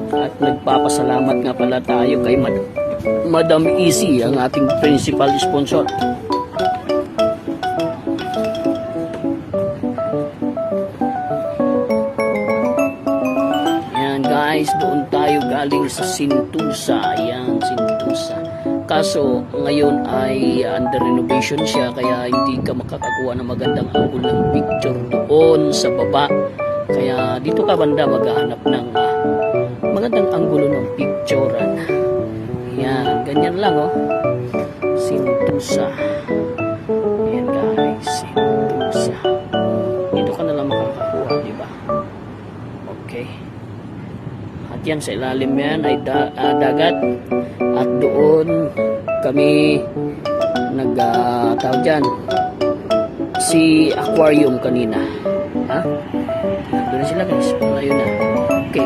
At nagpapasalamat nga pala tayo kay Madam Easy, ang ating principal sponsor. Ayan guys, doon tayo galing sa Sentosa. Ayan, Sentosa. Kaso ngayon ay under renovation siya, kaya hindi ka makakakuha ng magandang angle ng picture doon sa baba. Kaya dito ka banda maghahanap ng magandang anggulo ng picturean. Yan, ganyan lang oh. Sentosa. Yan guys, Sentosa. Dito ka na lang makakakuha, di ba? Okay. At yan, sa ilalim yan ay dagat. At doon kami tawag dyan, si aquarium kanina. Ha? Doon na sila guys. Malayo na. Okay,